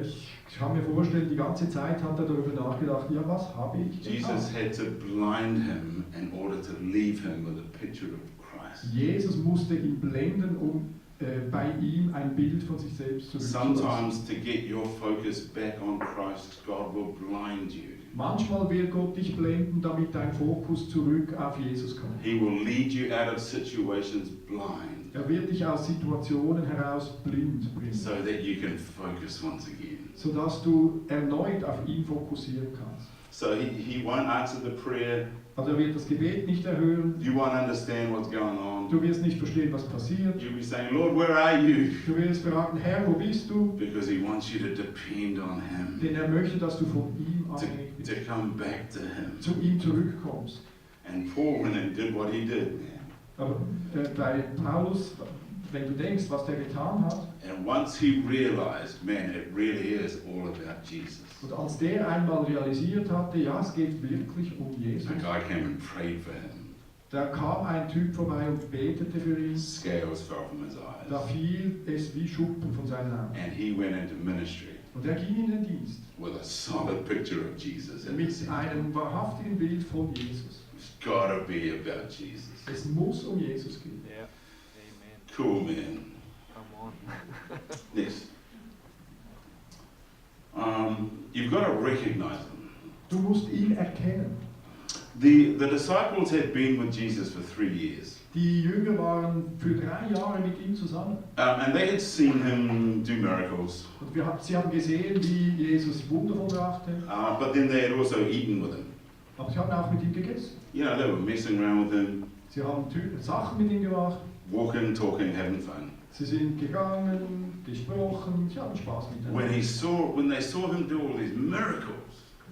Ich kann mir vorstellen, die ganze Zeit hat er darüber nachgedacht, ja, was habe ich Jesus getan? had to blind him in order to leave him with a picture of Christ. Jesus musste ihn blenden, um bei ihm ein Bild von sich selbst zu bekommen. Sometimes to get your focus back on Christ, God will blind you. Manchmal will Gott dich blenden, damit dein Fokus zurück auf Jesus kommt. He will lead you out of situations blind Er wird dich aus Situationen heraus blind bringen, so that you can focus once again. sodass du erneut auf ihn fokussieren kannst. So he won't answer the prayer. Also er wird das Gebet nicht erhören, You won't understand what's going on. du wirst nicht verstehen, was passiert. You'll be saying, Lord, where are you? Du wirst fragen, Herr, wo bist du? Because he wants you to depend on him, Denn er möchte, dass du von ihm to, abhängig bist, to come back to him. zu ihm zurückkommst. And Paul went and did what he did. Aber bei Paulus, wenn du denkst, was der getan hat, And once he realized, man, it really is all about Jesus. und als der einmal realisiert hatte, ja, es geht wirklich um Jesus, A guy came and prayed for him. da kam ein Typ vorbei und betete für ihn, Scales fell from his da eyes. fiel es wie Schuppen von seinen Augen. And he went into ministry Und er ging in den Dienst with a solid picture of Jesus. In his mit head. einem wahrhaftigen Bild von Jesus. It's got to be about Jesus. Es muss um Jesus gehen. Yeah. Amen. Cool, man. Come on. Next. You've got to recognize him. Du musst ihn erkennen. The disciples had been with Jesus for 3 years. Die Jünger waren für 3 Jahre mit ihm zusammen. And they had seen him do miracles. Und sie haben gesehen, wie Jesus Wunder vollbrachte. But then they had also eaten with him. Aber sie haben auch mit ihm gegessen. You know, they were messing around with him, Sie haben Sachen mit ihm gemacht. walking, talking, having fun. Sie sind gegangen, gesprochen, sie haben Spaß When miteinander. they saw him do all these miracles,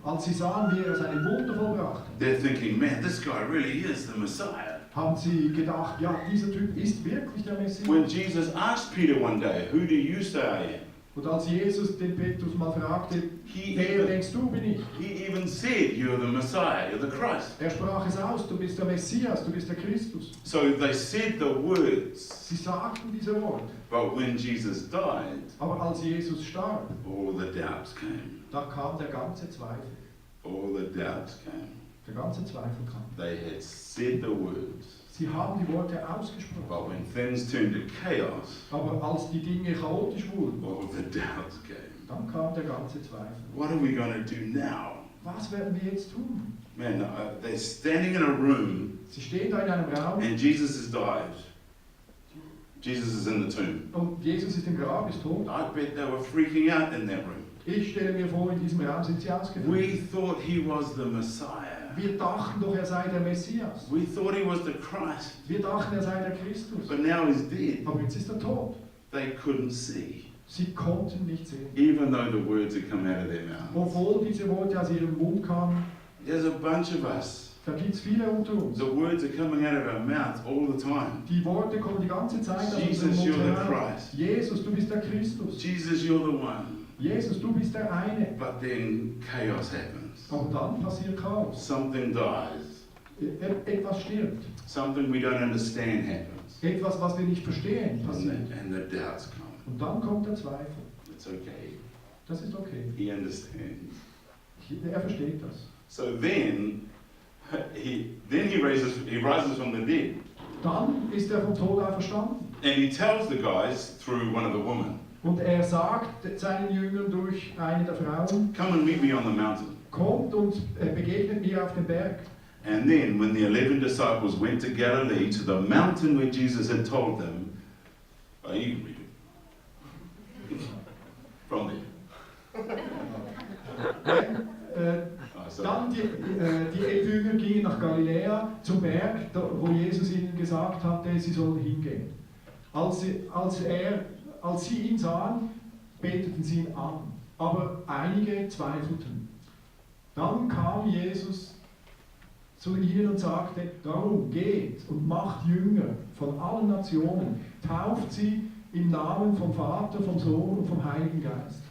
Als sie sahen, wie er seine Wunder vollbrachte, they're thinking, man, this guy really is the Messiah. haben sie gedacht, ja, dieser Typ ist wirklich der Messias. When Jesus asked Peter one day, who do you say I am? Und als Jesus den Petrus mal fragte, He wer even, denkst du bin ich? he even said, you're the Messiah, you're the Christ. Er sprach es aus, du bist der Messias, du bist der Christus. So they said the words, Sie sagten diese Worte. but when Jesus died, Aber als Jesus starb, all the doubts came. da kam der ganze Zweifel. All the doubts came. Der ganze Zweifel kam. They had said the words, Sie haben die Worte ausgesprochen. but when things turned to chaos, Aber als die Dinge chaotisch wurden, all the doubts came. dann kam der ganze Zweifel. What are we going to do now? Was werden wir jetzt tun? Man, they're standing in a room Sie stehen da in einem Raum and Jesus has died. Jesus is in the tomb. und Jesus ist im Grab, ist tot. I bet they were freaking out in that room. Ich stelle mir vor, in diesem Raum sind sie ausgefallen. We thought he was the Messiah. Wir dachten doch, er sei der Messias. We thought he was the Christ. Wir dachten, er sei der Christus. But now he's dead. Aber jetzt ist er tot. They couldn't see, Sie konnten nicht sehen. even though the words had come out of their mouth. Obwohl diese Worte aus ihrem Mund kamen, There's a bunch of us. da gibt es viele unter uns. The words are coming out of our mouth all the time. Die Worte kommen die ganze Zeit aus unserem Jesus, Mund you're the heraus. Christ. Jesus, du bist der Christus. Jesus, you're the one. Jesus, du bist der eine. But then chaos happens. Aber dann passiert Chaos. Something dies. Etwas stirbt. Something we don't understand happens. Etwas, was wir nicht verstehen, And passiert. the doubts come. Und dann kommt der Zweifel. It's okay. Das ist okay. He understands. Er versteht das. So then he rises from the dead. Dann ist er vom Tod auferstanden. And he tells the guys through one of the women, Und er sagt seinen Jüngern durch eine der Frauen, come and meet me on the mountain. kommt und begegnet mir auf dem Berg. And then when the 11 disciples went to Galilee, to the mountain where Jesus had told them, you can read it. From there. Dann die 11 Jünger gingen nach Galiläa zum Berg, wo Jesus ihnen gesagt hatte, sie sollen hingehen. Als sie ihn sahen, beteten sie ihn an, aber einige zweifelten. Dann kam Jesus zu ihnen und sagte, darum geht und macht Jünger von allen Nationen, tauft sie im Namen vom Vater, vom Sohn und vom Heiligen Geist.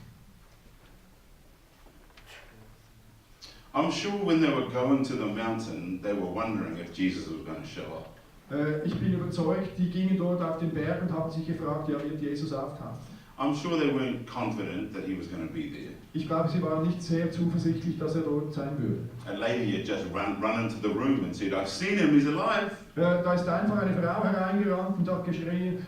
I'm sure when they were going to the mountain, they were wondering if Jesus was going to show up. Ich bin überzeugt, die gingen dort auf den Berg und haben sich gefragt, ja, wird Jesus auftauchen? I'm sure they weren't confident that he was going to be there. Ich glaube, sie waren nicht sehr zuversichtlich, dass er dort sein würde. A lady had just run into the room and said, I've seen him, he's alive. Da ist einfach eine Frau hereingerannt und hat geschrien,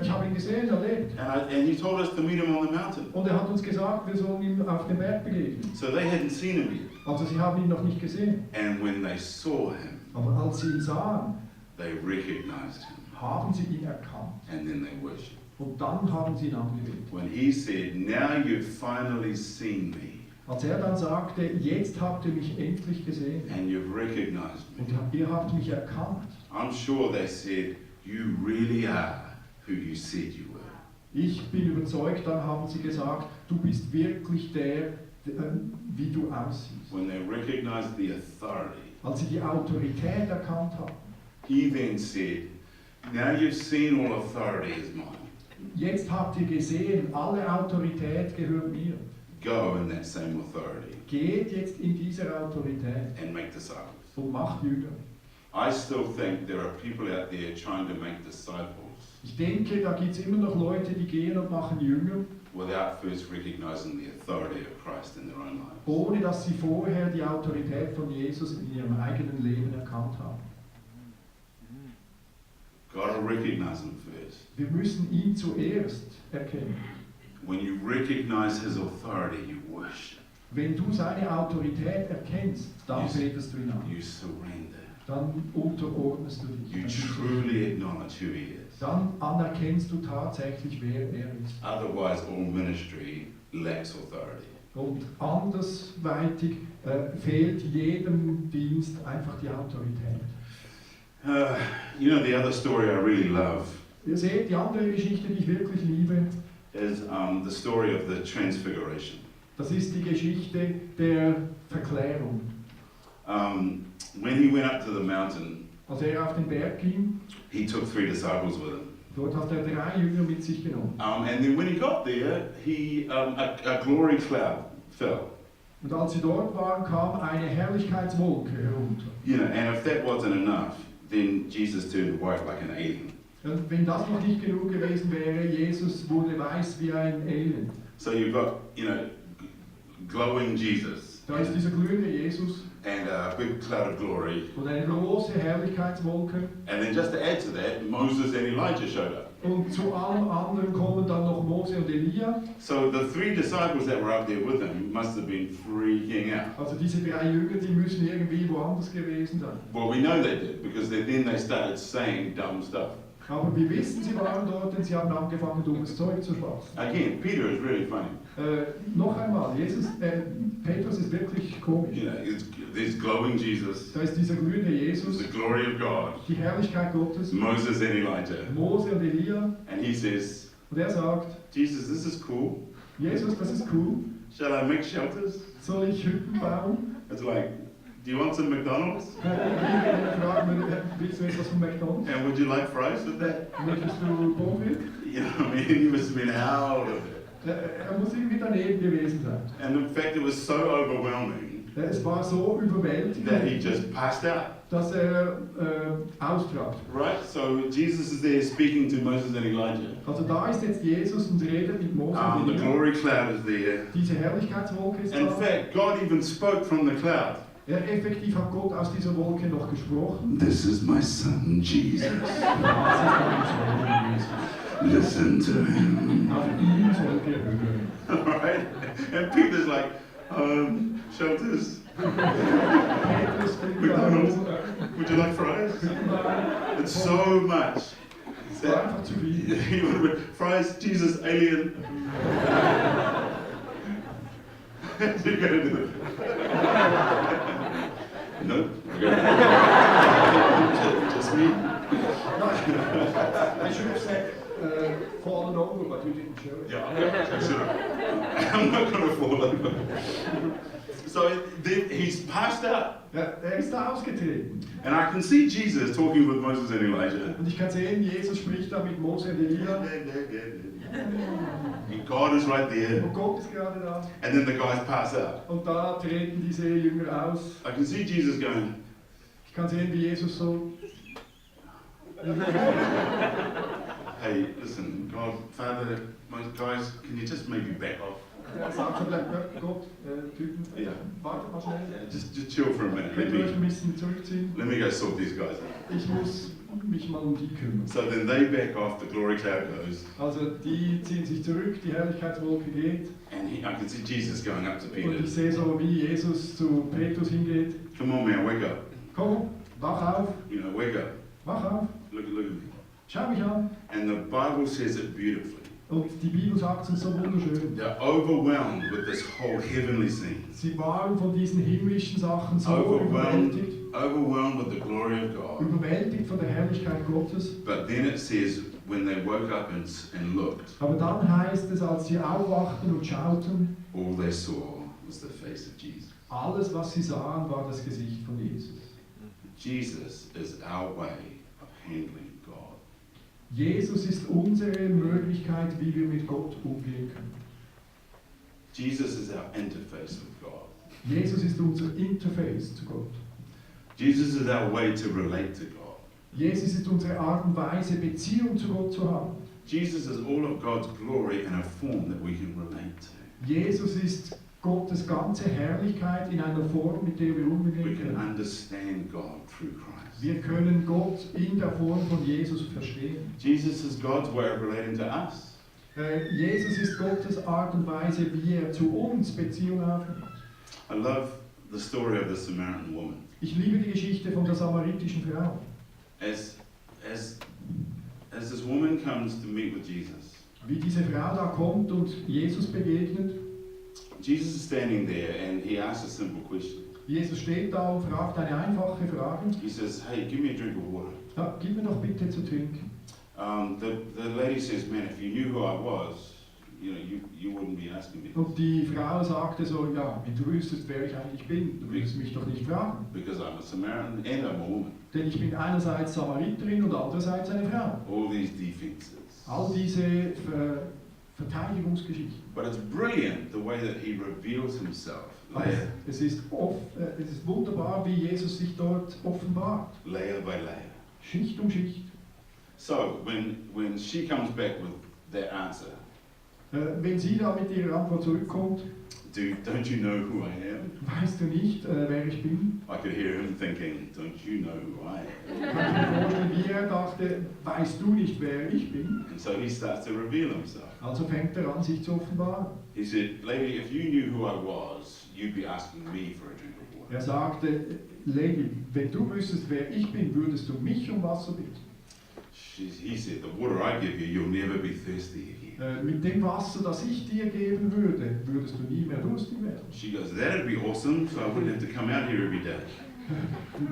ich habe ihn gesehen, er lebt. And he told us to meet him on the mountain. Und er hat uns gesagt, wir sollen ihm auf dem Berg begegnen. So they hadn't seen him yet. Also sie haben ihn noch nicht gesehen. And when they saw him, Aber als sie ihn sahen, they recognized him. haben sie ihn erkannt. And then they worshipped. Und dann haben sie ihn angebetet. When he said, now you've finally seen me. Als er dann sagte, jetzt habt ihr mich endlich gesehen. And you've recognized me. Und ihr habt mich erkannt. I'm sure they said, you really are who you said you were. Ich bin überzeugt, dann haben sie gesagt, du bist wirklich der, wie du aussiehst. When they recognized the authority, Als sie die Autorität erkannt haben. he then said, now you've seen all authority is mine. Jetzt habt ihr gesehen, alle Autorität gehört mir. Go in that same authority Geht jetzt in dieser Autorität and make disciples. und macht Jünger. I still think there are people out there trying to make disciples Ich denke, da gibt es immer noch Leute, die gehen und machen Jünger, without first recognizing the authority of Christ in their own lives. ohne dass sie vorher die Autorität von Jesus in ihrem eigenen Leben erkannt haben. Gotta recognize him first. Wir müssen ihn zuerst erkennen. When you recognize his authority, you worship. Wenn du seine Autorität erkennst, dann Yes. betest du ihn an. You surrender. Dann unterordnest du dich. You truly acknowledge who he is. Dann anerkennst du tatsächlich, wer er ist. Otherwise, all ministry lacks authority. Und andersweitig fehlt jedem Dienst einfach die Autorität. You know, the other story I really love Ihr seht, die andere Geschichte, die ich wirklich liebe, is the story of the Transfiguration. das ist die Geschichte der Verklärung. When he went up to the mountain, Als er auf den Berg ging, he took 3 disciples with him. dort hat er 3 Jünger mit sich genommen. And then when he got there, a glory cloud fell. Und als sie dort waren, kam eine Herrlichkeitswolke herunter. You know, and if that wasn't enough, then Jesus turned white like an alien. Und wenn das noch nicht genug gewesen wäre, Jesus wurde weiß wie ein Alien. So you've got, you know, glowing Jesus Da ist dieser glühende Jesus and a big cloud of glory. und eine große Herrlichkeitswolke. And then just to add to that, Moses and Elijah showed up. Und zu allem anderen kommen dann noch Mose und Elia. So the 3 disciples that were up there with him must have been freaking out. Also diese 3 Jünger, die müssen irgendwie woanders gewesen sein. Well, we know they did because then they started saying dumb stuff. Aber wir wissen, sie waren dort und sie haben angefangen, dummes Zeug zu schwatzen. Again, Peter is really funny. Noch einmal, Petrus ist wirklich komisch. You know, there's glowing Jesus, Da ist dieser glühende Jesus, the glory of God, die Herrlichkeit Gottes, Moses and Elijah. Mose und Elia. And he says, Und er sagt, Jesus, this is cool. Jesus, das ist cool. Shall I make shelters? Soll ich Hütten bauen? It's like, do you want some McDonald's? Ich frage mich, willst du etwas von McDonald's? And would you like fries with that? Möchtest du Pommes frites? You know, I mean, he must have been out of it. Er muss irgendwie daneben gewesen sein. And in fact, it was so overwhelming Es war so überwältigend, that he just passed out. dass austrat. Right? So Jesus is there speaking to Moses and Elijah. Also da ist jetzt Jesus und redet mit Mose und The Elia. glory cloud is there. Diese Herrlichkeitswolke ist In da. fact, God even spoke from the cloud. Ja, effektiv hat Gott aus dieser Wolke noch gesprochen. This is my son Jesus. Das ist mein Sohn Jesus. Listen to him. Auf ihn sollt ihr hören. Right? And Peter's like, shelters. Petrus, McDonald's. Would you like fries? It's so much. Es war einfach zu viel. He would have been, fries, Jesus, alien. You're gonna do it. No? Just me? I should have said fallen over, but you didn't show it. Yeah, I should have. I'm not going to fall over. So he's passed out. Ja, ist da ausgetreten. And I can see Jesus talking with Moses and Elijah. Und ich kann sehen, Jesus spricht da mit Mose und Elia. And God is right there. Und Gott ist gerade da. And then the guys pass out. Und da treten diese Jünger aus. I can see Jesus going, Ich kann sehen, wie Jesus so. hey, listen, God, Father, most guys, can you just maybe back off? Er sagt so, Gott, Typen, Ja. warte mal schnell. Just chill for a minute. Könnt ihr euch ein bisschen zurückziehen? Let me go sort these guys out. Ich muss mich mal um die kümmern. So then they back off, the glory cloud goes, Also die ziehen sich zurück, die Herrlichkeitswolke geht. and I can see Jesus going up to Und Peter. ich sehe so, wie Jesus zu Petrus hingeht. Come on, man, wake up. Komm, wach auf, You know, wake up. wach auf, Look at me. schau mich an. And the Bible says it beautifully. Und die Bibel sagt es uns so wunderschön. They're overwhelmed with this whole heavenly scene. Sie waren von diesen himmlischen Sachen so Overwhelmed, überwältigt, overwhelmed with the glory of God. überwältigt von der Herrlichkeit Gottes. But then it says, when they woke up and looked, Aber dann heißt es, als sie aufwachten und schauten, all they saw was the face of Jesus. alles, was sie sahen, war das Gesicht von Jesus. Jesus is our way of handling God. Jesus ist unsere Möglichkeit, wie wir mit Gott umgehen können. Jesus is our interface with God. Jesus ist unser Interface zu Gott. Jesus is our way to relate to God. Jesus ist unsere Art und Weise, Beziehung zu Gott zu haben. Jesus is all of God's glory in a form that we can relate to. Jesus ist Gottes ganze Herrlichkeit in einer Form, mit der wir We umgehen can können. understand God through Christ. Wir können Gott in der Form von Jesus verstehen. Jesus is God's way of relating to us. Jesus ist Gottes Art und Weise, wie er zu uns Beziehung aufnimmt. I love the story of the Samaritan woman. Ich liebe die Geschichte von der samaritischen Frau. As this woman comes to meet with Jesus, Wie diese Frau da kommt und Jesus begegnet. Jesus is standing there and he asks a simple question. Jesus steht da und fragt eine einfache Frage. He says, hey, give me a drink of water. Ja, gib mir doch bitte zu trinken. The lady says, man, if you knew who I was, you wouldn't be asking me. Und die Frau sagte so, ja, wenn du wüsstest, wer ich eigentlich bin, du würdest mich doch nicht fragen. Because I'm a Samaritan and I'm a woman. Denn ich bin einerseits Samariterin und andererseits eine Frau. All these defenses. All diese Verteidigungsgeschichten. But it's brilliant the way that he reveals himself, Aber es ist wunderbar, wie Jesus sich dort offenbart. layer by layer. Schicht um Schicht. So when she comes back with that answer, Wenn sie da mit ihrer Antwort zurückkommt, don't you know who I am? weißt du nicht, wer ich bin? I could hear him thinking, don't you know who I am? Kann ich mir vorstellen, wie er dachte, weißt du nicht, wer ich bin? And so he starts to reveal himself. Also fängt er an, sich zu offenbaren. He said, lady, if you knew who I was, you'd be asking me for a drink of water. Er sagte, Lady, wenn du wüsstest, wer ich bin, würdest du mich um Wasser bitten. He said, the water I give you, you'll never be thirsty again. Mit dem Wasser, das ich dir geben würde, würdest du nie mehr durstig werden. She goes, that'd be awesome, so I wouldn't have to come out here every day.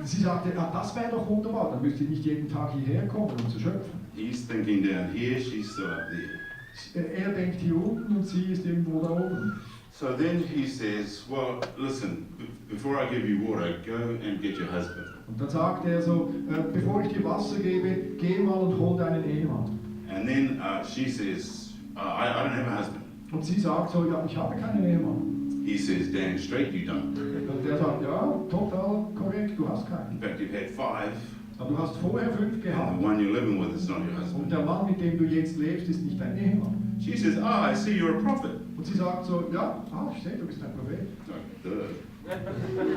Sie sagte, das wäre doch wunderbar, dann müsste ich nicht jeden Tag hierher kommen, um zu schöpfen. He's thinking down here, she's still up there. Er denkt hier unten und sie ist irgendwo da oben. So then he says, well, listen, before I give you water, go and get your husband. Und dann sagt er so, bevor ich dir Wasser gebe, geh mal und hol deinen Ehemann. And then she says, I don't have a husband. Und sie sagt so, ja, ich habe keinen Ehemann. He says, damn straight you don't. Und der sagt, ja, total korrekt, du hast In keinen. fact, you've had 5, Aber du hast vorher 5 and gehabt. the one you're living with is not your Und husband. der Mann, mit dem du jetzt lebst, ist nicht dein Ehemann. She says, I see you're a prophet. Und sie sagt so, ja, ich sehe, du bist ein Prophet. Like, duh.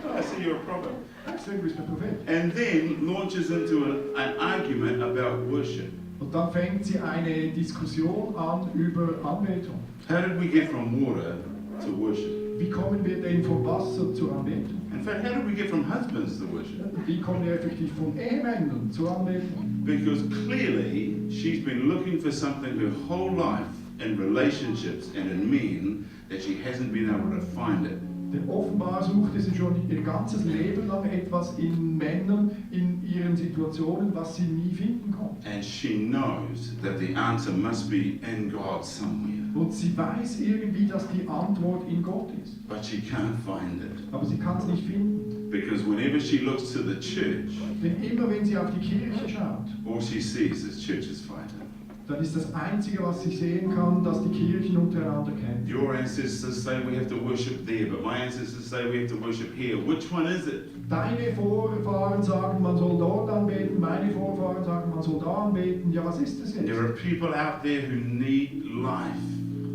I see you're a prophet. Ich sehe, du bist ein Prophet. And then launches into an argument about worship. Und dann fängt sie eine Diskussion an über Anbetung. How did we get from water to worship? Wie kommen wir denn vom Wasser zur Anbetung? In fact, how did we get from husbands to worship? Wie kommen wir effektiv von Ehemännern zur Anbetung? Because clearly she's been looking for something her whole life in relationships and in men that she hasn't been able to find it. Denn offenbar suchte sie schon ihr ganzes Leben lang etwas in Männern, in ihren Situationen, was sie nie finden konnte. And she knows that the answer must be in God somewhere. Und sie weiß irgendwie, dass die Antwort in Gott ist. But she can't find it. Aber sie kann es nicht finden. Because whenever she looks to the church, Denn immer wenn sie auf die Kirche schaut, all she sees is churches fighting. dann ist das Einzige, was sie sehen kann, dass die Kirchen untereinander kämpfen. Your ancestors say we have to worship there, but my ancestors say we have to worship here. Which one is it? Deine Vorfahren sagen, man soll dort anbeten, meine Vorfahren sagen, man soll da anbeten. Ja, was ist das jetzt? There are people out there who need life.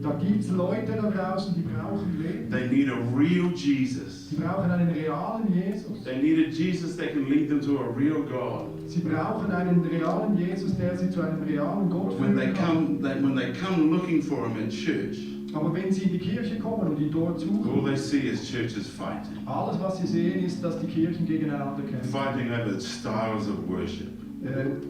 Da gibt es Leute da draußen, die brauchen Leben. They need a real Jesus. Sie brauchen einen realen Jesus. They need a Jesus that can lead them to a real God. Sie brauchen einen realen Jesus, der sie zu einem realen Gott When they führen kann. when they come looking for him in church, Aber wenn sie in die Kirche kommen und ihn dort all suchen, they see is churches fighting. alles was sie sehen ist, dass die Kirchen gegeneinander kämpfen. Fighting over styles of worship.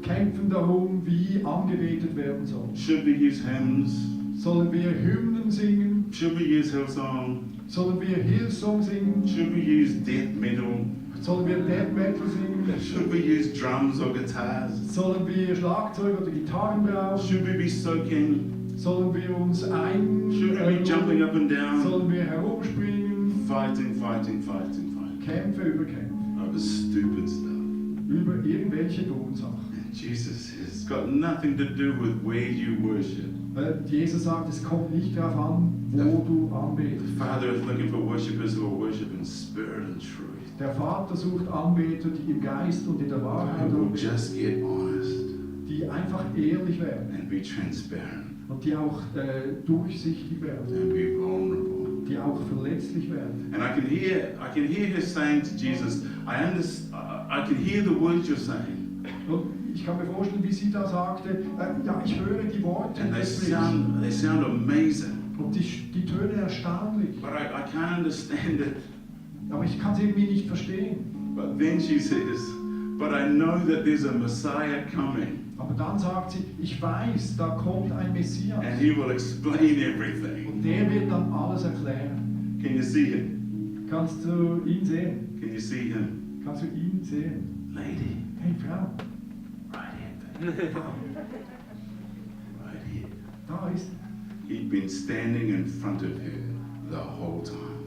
Kämpfen darum, wie angebetet werden soll. Should we use hymns? Sollen wir Hymnen singen? Should we use Hillsong? Sollen wir Hillsong singen? Should we use death metal? Sollen wir Death Metal singen? Should we use drums or guitars? Sollen wir Schlagzeug oder Gitarren brauchen? Should we be soaking? Sollen wir uns Should we be jumping up and down? Sollen wir herumspringen? Fighting, fighting, fighting, fighting. Kämpfe über Kämpfe. Over stupid stuff. Über irgendwelche dummen Sachen. And Jesus says, it's got nothing to do with where you worship. Jesus sagt, es kommt nicht darauf an, wo du anbetest. The Father is looking for worshippers who will worship in spirit and truth. Der Vater sucht Anbeter, die im Geist und in der Wahrheit Who will anbeten, just get honest die einfach ehrlich werden and be transparent und die auch durchsichtig werden, and be vulnerable. die auch verletzlich werden. And I can hear her saying to Jesus, I can hear the words you're saying. Und ich kann mir vorstellen, wie sie da sagte, ja, ich höre die Worte And they des Sprichs. sound amazing. Und die tönen erstaunlich. But I can't understand it. Aber ich kann es irgendwie nicht verstehen. But then she says, but I know that there's a Messiah coming. Aber dann sagt sie, ich weiß, da kommt ein Messias. And he will explain everything. Und der wird dann alles erklären. Can you see him? Kannst du ihn sehen? Can you see him? Kannst du ihn sehen? Lady, Hey Frau, right here. Right here. da ist He'd been standing in front of her the whole time.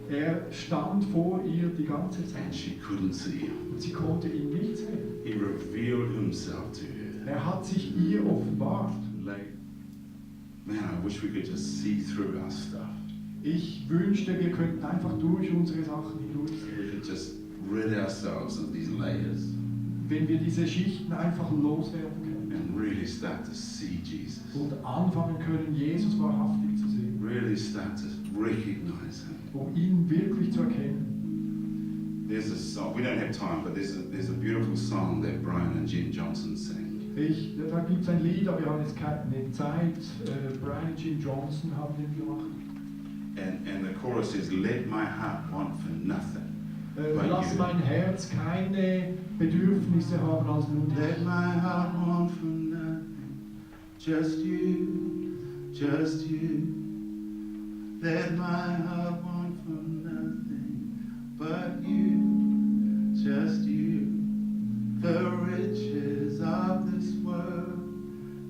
er. Stand vor ihr die ganze And Zeit. she couldn't see him. Und sie konnte ihn nicht sehen. He revealed himself to her. Er hat sich ihr offenbart. Like, man, I wish we could just see through our stuff. Ich wünschte, wir könnten einfach durch unsere Sachen We hindurchsehen. could just rid ourselves of these layers Wenn wir diese Schichten einfach loswerden können and really start to see Jesus. und anfangen können, Jesus wahrhaftig zu sehen, Really start to recognize him. um ihn wirklich zu erkennen. There's a song, we don't have time, but there's a beautiful song that Brian and Jen Johnson sing. Da gibt es ein Lied, aber wir haben jetzt keine Zeit. Brian und Jim Johnson haben den gemacht. And the chorus says, let my heart want for nothing. Lass mein Herz keine Bedürfnisse haben als nur Let dich. my heart want for nothing. Just you, just you. Let my heart want for nothing but you, just you. The riches of this world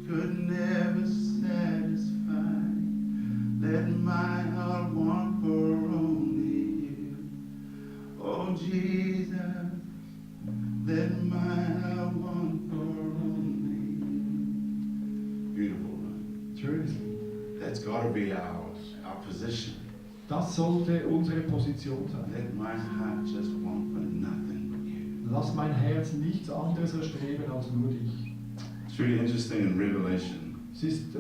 could never satisfy. Let my heart want for only you. Oh Jesus, let my heart want for only you. be our position. Das sollte unsere Position sein. Let my heart just want for nothing but you. Lass mein Herz nichts anderes erstreben als nur dich. It's really interesting in Revelation. Es ist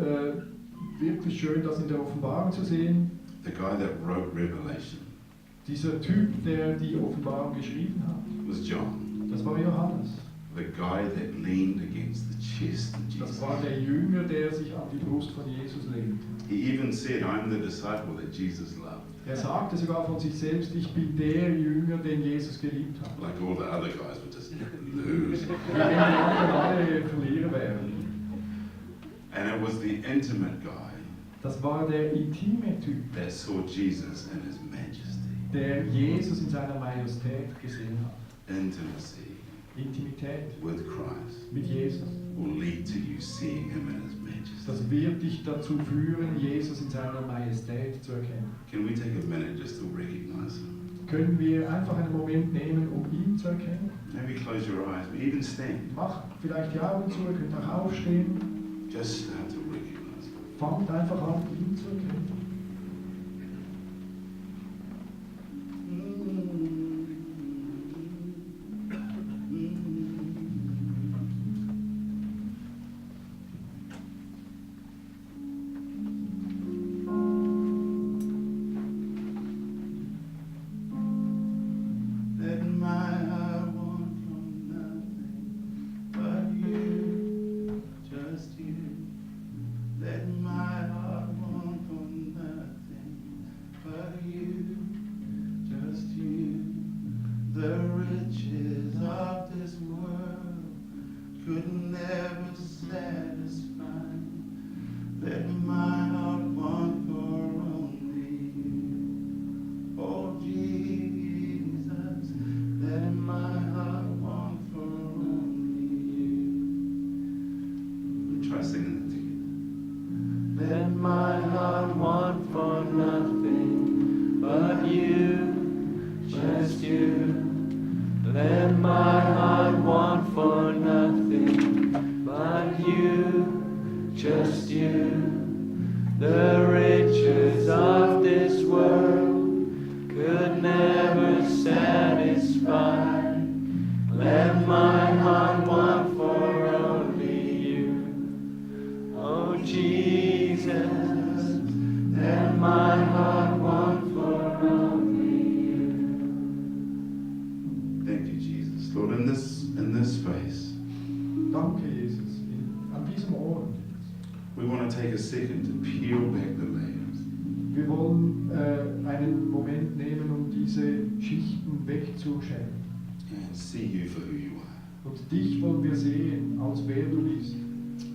wirklich schön, das in der Offenbarung zu sehen. The guy that wrote Revelation Dieser Typ, der die Offenbarung geschrieben hat, was John. das war Johannes. The guy that leaned against the chest of Das Jesus. war der Jünger, der sich an die Brust von Jesus lehnt. He even said, I'm the disciple that Jesus loved. Er sagte sogar von sich selbst, ich bin der Jünger, den Jesus geliebt hat. Like all the other guys would just lose. Wie wenn die anderen alle Verlierer wären. And it was the intimate guy Das war der intime Typ, that saw Jesus in his majesty. der Jesus in seiner Majestät gesehen hat. Intimacy Intimität with Christ mit Jesus. will lead to you seeing him in his majesty. Das wird dich dazu führen, Jesus in seiner Majestät zu erkennen. Can we take a minute just to recognize him? Können wir einfach einen Moment nehmen, um ihn zu erkennen? Maybe close your eyes, but even stand. Macht vielleicht die Augen zu, ihr könnt auch aufstehen. Just start to recognize him. Fangt einfach an, ihn zu erkennen. Let my heart want for nothing but you, just you. Let my heart want for nothing but you, just you. The riches of this world could never satisfy. Let my heart want for only you. Oh Jesus, let my heart want for only you. Try singing it together. Let my heart want for nothing but you, just you. Let my heart want for nothing but you, just you. The riches of this world could never satisfy. Let my heart want for only you. Oh Jesus, let my heart want for only you. Thank you, Jesus. Lord, in this space, Danke, Jesus. An diesem Ort. we want to take a second to peel back the layers. Wir wollen einen Moment nehmen, um diese Schichten wegzuschälen. And see you for who you are. Und dich wollen wir sehen, als wer du bist.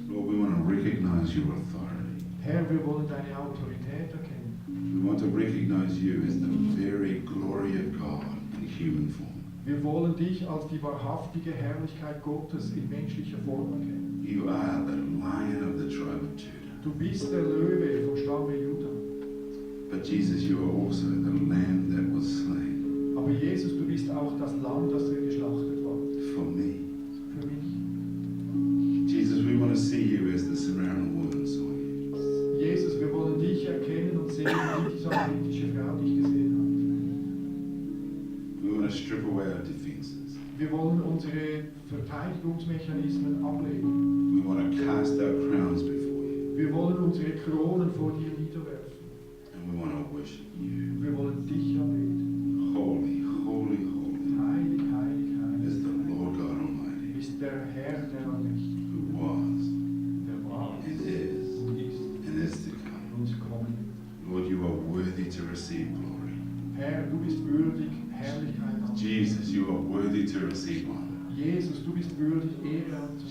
Lord, we want to recognize your authority. Herr, wir wollen deine Autorität erkennen. We want to recognize you as the very glory of God in human form. Wir wollen dich als die wahrhaftige Herrlichkeit Gottes in menschlicher Form erkennen. You are the Lion of the tribe of Judah. Du bist der Löwe vom Stamme Juda. But Jesus, you are also the Lamb that was slain Aber Jesus, du bist auch das Lamm, das geschlachtet war. for me. Für mich. Jesus, we want to see you as the Samaritan woman saw you. Jesus, wir wollen dich erkennen und sehen, wie die samaritische Frau dich gesehen We want to strip away our defenses. hat. Wir wollen unsere Verteidigungsmechanismen ablegen. We want to cast our crowns before you. Wir wollen unsere Kronen vor dir niederwerfen. And we want to worship you. Wir wollen dich anbeten. Holy, holy, holy Heilig, heilig, is heilig. the Lord God Almighty, Ist der Herr, der Allmächtige. who was Der war and is und ist and is to come. und kommen. Lord, you are worthy to receive glory. Herr, du bist würdig, Herrlichkeit anzunehmen. Jesus, you are worthy to receive honor. Jesus, du bist würdig, Ehre anzunehmen.